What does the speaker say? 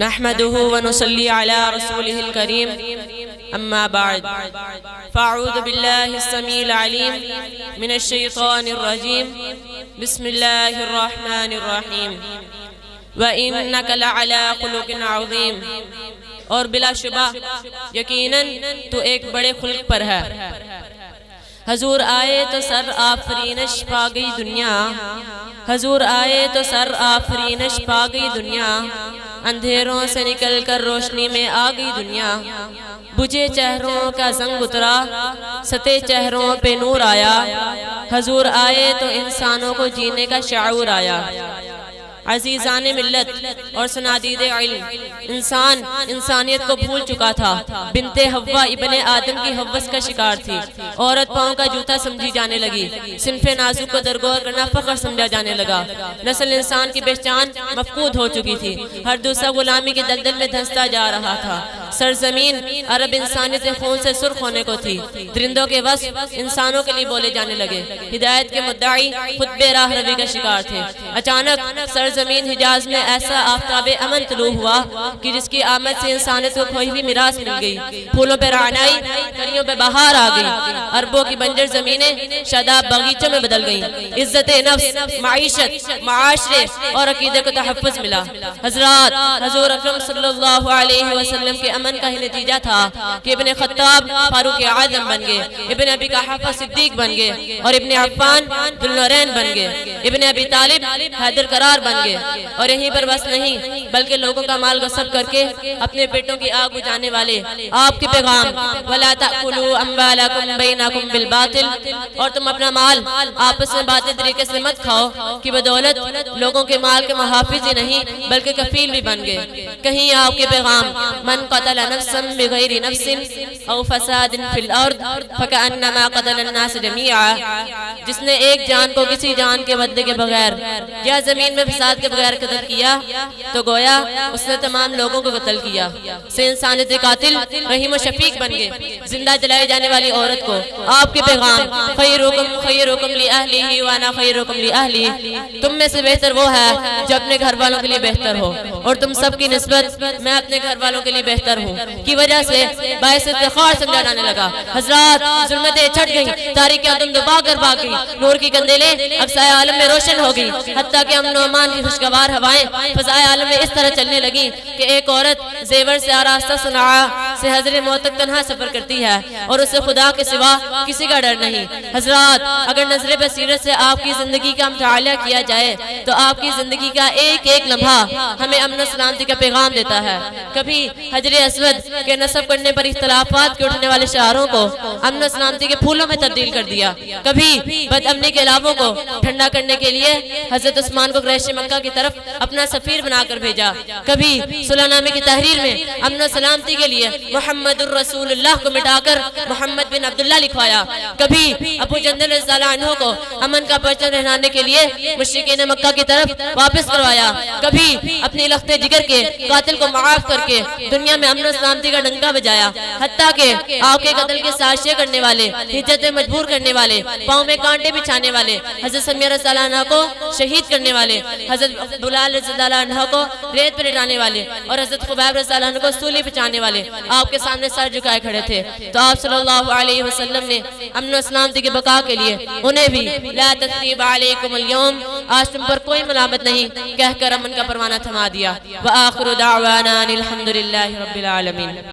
نحمده ونصلي على رسوله الكريم أما بعد فأعوذ بالله السميع العليم من الشيطان الرجيم بسم الله الرحمن الرحيم وإنك لعلى خلق عظيم اور بلا شبہ یقیناً تو ایک بڑے خلق پر ہے۔ حضور آئے تو سر آفرینش پا گئی دنیا، حضور آئے تو سر آفرینش پا گئی دنیا، اندھیروں سے نکل کر روشنی میں آ گئی دنیا، بجھے چہروں کا زنگ اترا، ستے چہروں پہ نور آیا، حضور آئے تو انسانوں کو جینے کا شعور آیا۔ عزیزان ملت اور سنادید علم، انسان انسانیت کو بھول چکا تھا۔ بنت حوا ابن آدم کی ہوس کا شکار تھی، عورت پاؤں کا جوتا سمجھی جانے لگی، صنف نازک کو درگور کرنا فخر سمجھا جانے لگا، نسل انسان کی پہچان مفقود ہو چکی تھی، ہر دوسرا غلامی کی دلدل میں دھنستا جا رہا تھا۔ سرزمین عرب انسانیت خون سے سرخ ہونے کو تھی، درندوں کے وصف انسانوں کے لیے بولے جانے لگے، ہدایت کے مدعی خود بے راہ روی کا شکار تھے۔ اچانک سرزمین حجاز میں ایسا آفتاب امن طلوع ہوا کہ جس کی آمد سے انسانیت کو کھوئی ہوئی میراث مل گئی، پھولوں پہ رعنائی، کلیوں پہ بہار آ گئی، عربوں کی بنجر زمینیں شاداب باغیچوں میں بدل گئیں، عزت نفس، معیشت، معاشرے اور عقیدے کو تحفظ ملا۔ حضرات، حضور اکرم صلی اللہ علیہ وسلم کے امن کا ہی نتیجہ تھا کہ ابن خطاب فاروق اعظم بن گئے، ابن ابی قحافہ صدیق بن گئے اور ابن عفان ذوالنورین بن گئے، ابن ابی طالب حیدر قرار بن گئے، اور یہیں پر بس نہیں بلکہ لوگوں کا مال غصب کر کے اپنے پیٹوں کی آگ بجھانے والے آپ کے پیغام وَلَا تَأْكُلُوا أَمْوَالَكُمْ بَيْنَكُمْ بِالْبَاطِلِ، اور تم اپنا مال آپس میں باطل طریقے سے مت کھاؤ، کی بدولت لوگوں کے مال کے محافظ ہی نہیں بلکہ کفیل بھی بن گئے۔ کہیں آپ کے پیغام من قتل نفسا بغیر نفس او فساد فی الارض فکأنما قتل الناس جمیعا، جس نے ایک جان کو کسی جان کے بدلے کے بغیر یا زمین میں فساد کے بغیر قتل کیا تو گویا اس نے تمام لوگوں کو قتل کیا۔ سے انسانیت قاتل رحیم و شفیق بن گئے۔ زندہ جلائی جانے والی عورت کو آپ کے پیغام خیرکم خیرکم لأہلہ وانا خیرکم لأہلی، تم میں سے بہتر وہ ہے جو اپنے گھر والوں کے لیے بہتر ہو، اور تم سب کی نسبت میں اپنے گھر والوں کے لیے بہتر ہوں کی وجہ سے باعث افتخار سمجھا جانے لگا۔ حضرات، ظلمتیں چھٹ گئیں، تاریکیاں دم دبا کر بھاگ گئیں، نور کی کندیلیں اقصائے عالم میں روشن ہو گئی، حتیٰ کہ امن و امان کی خوشگوار ہوائیں فضائے عالم میں اس طرح چلنے لگیں کہ ایک عورت زیور سے آراستہ صنعاء سے حضر موت تک تنہا سفر کرتی ہے اور اسے خدا کے سوا کسی کا ڈر نہیں۔ حضرات، اگر نظر بصیرت سے آپ کی زندگی کا مطالعہ کیا جائے تو آپ کی زندگی کا ایک ایک لمحہ ہمیں امن و سلامتی کا پیغام دیتا ہے۔ کبھی حجر اسود کے نصب کرنے پر اختلافات کے اٹھنے والے شعاروں کو امن و سلامتی کے پھولوں میں تبدیل کر دیا، کبھی بد امنی کے علاووں کو ٹھنڈا کرنے کے لیے حضرت عثمان کو قریش مکہ کی طرف اپنا سفیر بنا کر بھیجا، کبھی صلح نامے کی تحریر میں امن و سلامتی کے لیے محمد الرسول اللہ کو مٹا کر محمد بن عبداللہ لکھوایا، کبھی ابو جندل رضی اللہ عنہ کو امن کا پرچم لہرانے کے لیے مشرکین مکہ کی طرف واپس کروایا، کبھی اپنی لخت جگر کے قاتل کو معاف کر کے دنیا میں امن و سلامتی کا ڈنکا بجایا، حتیٰ کہ آپ کے قتل کے سازشیں کرنے والے، ہجرت میں مجبور کرنے والے، پاؤں میں کانٹے بچھانے والے، حضرت سمیہ رضی اللہ عنہ کو شہید کرنے والے، حضرت بلال رضی اللہ عنہ کو ریت پر لٹانے والے اور حضرت خبیب رضی اللہ عنہ کو سولی پہ چاہنے والے آپ کے سامنے سر جھکائے کھڑے تھے، تو آپ صلی اللہ علیہ وسلم نے امن و سلامتی کے بقا کے لیے انہیں بھی لا تثریب علیکم اليوم، آج تم پر کوئی ملامت نہیں کہہ کر امن کا پروانہ تھما دیا۔ وآخر دعوانا الحمدللہ رب العالمین۔